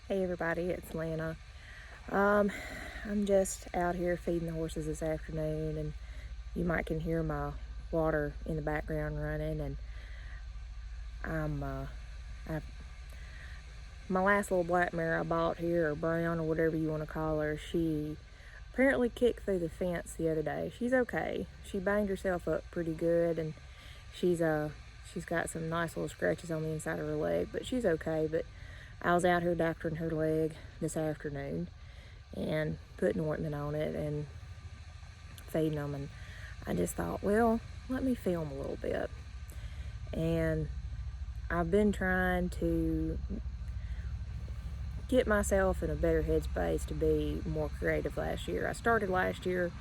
Hey everybody, it's Lana. I'm just out here feeding the horses this afternoon, and you might can hear my water in the background running. And my last little black mare I bought here, or brown, or whatever you want to call her, she apparently kicked through the fence the other day. She's okay. She banged herself up pretty good, and she's got some nice little scratches on the inside of her leg, but she's okay. But I was out here doctoring her leg this afternoon and putting ointment on it and feeding them, and I just thought, well, let me film a little bit. And I've been trying to get myself in a better headspace to be more creative last year. I started last year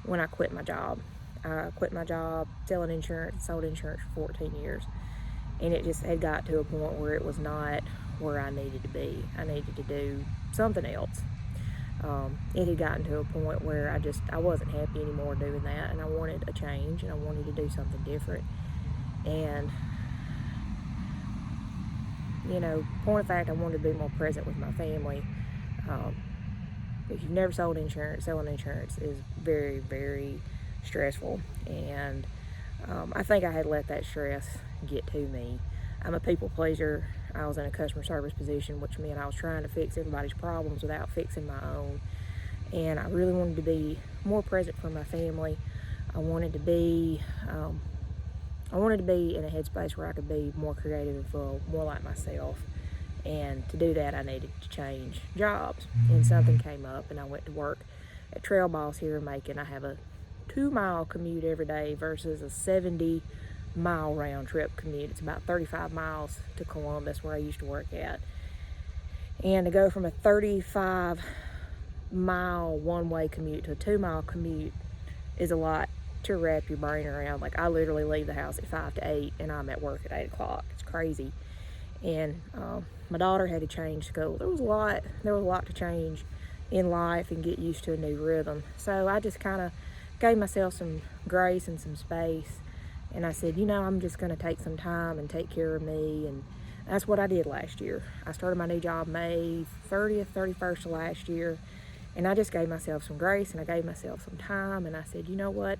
when I quit my job. I quit my job selling insurance, sold insurance for 14 years, and it just had got to a point where it was not where I needed to be. I needed to do something else. It had gotten to a point where I wasn't happy anymore doing that, and I wanted a change, and I wanted to do something different. And point of fact, I wanted to be more present with my family. If you've never sold insurance, selling insurance is very, very stressful, and I think I had let that stress get to me. I'm a people pleaser. I was in a customer service position, which meant I was trying to fix everybody's problems without fixing my own. And I really wanted to be more present for my family. I wanted to be in a headspace where I could be more creative, more like myself. And to do that, I needed to change jobs. And something came up, and I went to work at Trail Boss here in Macon. I have a 2-mile commute every day versus a 70-mile round trip commute. It's about 35 miles to Columbus, where I used to work at. And to go from a 35-mile one-way commute to a 2-mile commute is a lot to wrap your brain around. Like, I literally leave the house at 5 to 8, and I'm at work at 8 o'clock. It's crazy. And my daughter had to change school. There was a lot to change in life and get used to a new rhythm. So I just kind of gave myself some grace and some space, and I said, I'm just going to take some time and take care of me. And that's what I did last year. I started my new job May 30th, 31st of last year, and I just gave myself some grace, and I gave myself some time, and I said, you know what,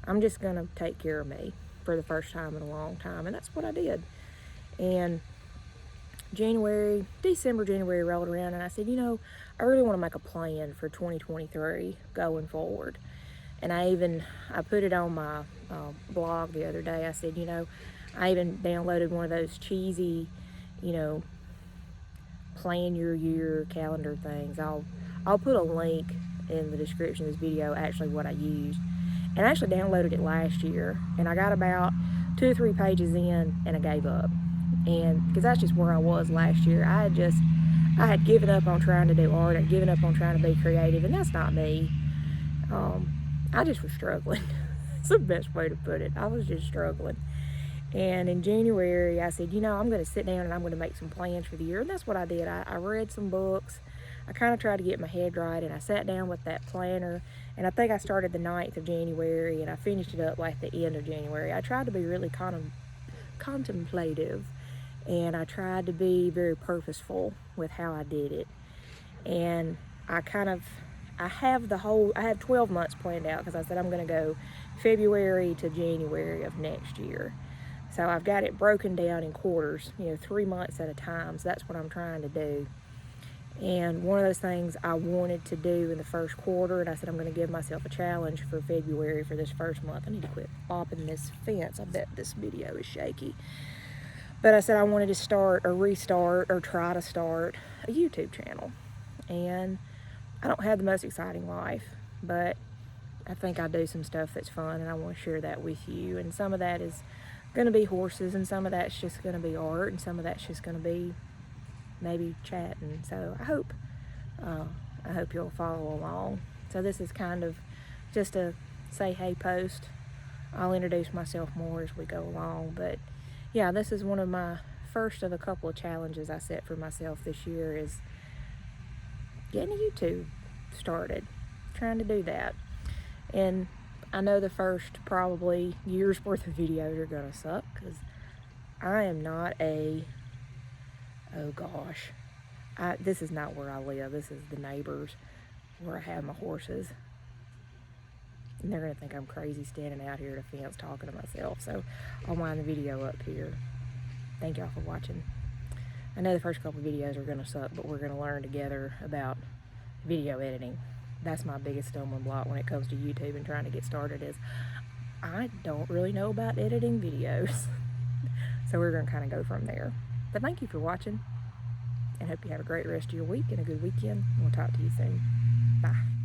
I'm just going to take care of me for the first time in a long time. And that's what I did. And December, January rolled around, and I said, I really want to make a plan for 2023 going forward. And I put it on my blog the other day. I said, I even downloaded one of those cheesy, plan your year calendar things. I'll put a link in the description of this video, actually what I used. And I actually downloaded it last year, and I got about 2 or 3 pages in, and I gave up. And because that's just where I was last year. I had given up on trying to do art. I'd given up on trying to be creative, and that's not me. I just was struggling. It's the best way to put it. I was just struggling. And in January, I said, I'm going to sit down and I'm going to make some plans for the year. And that's what I did. I read some books. I kind of tried to get my head right, and I sat down with that planner. And I think I started the 9th of January, and I finished it up like the end of January. I tried to be really contemplative, and I tried to be very purposeful with how I did it. And I have 12 months planned out, because I said I'm going to go February to January of next year. So I've got it broken down in quarters, 3 months at a time. So that's what I'm trying to do. And one of those things I wanted to do in the first quarter, and I said I'm going to give myself a challenge for February for this first month. I need to quit bopping this fence. I bet this video is shaky. But I said I wanted to restart or try to start a YouTube channel. And I don't have the most exciting life, but I think I do some stuff that's fun, and I want to share that with you. And some of that is going to be horses, and some of that's just going to be art, and some of that's just going to be maybe chatting. So I hope you'll follow along. So this is kind of just a say hey post. I'll introduce myself more as we go along, but yeah, this is one of my first of a couple of challenges I set for myself this year, is getting YouTube started, trying to do that. And I know the first probably year's worth of videos are gonna suck, because I am not a, oh gosh, this is not where I live. This is the neighbors where I have my horses. And they're gonna think I'm crazy standing out here at a fence talking to myself. So I'll wind the video up here. Thank y'all for watching. I know the first couple videos are gonna suck, but we're gonna learn together about video editing. That's my biggest stumbling block when it comes to YouTube and trying to get started, is I don't really know about editing videos. So we're gonna kind of go from there. But thank you for watching, and hope you have a great rest of your week and a good weekend. We'll talk to you soon. Bye.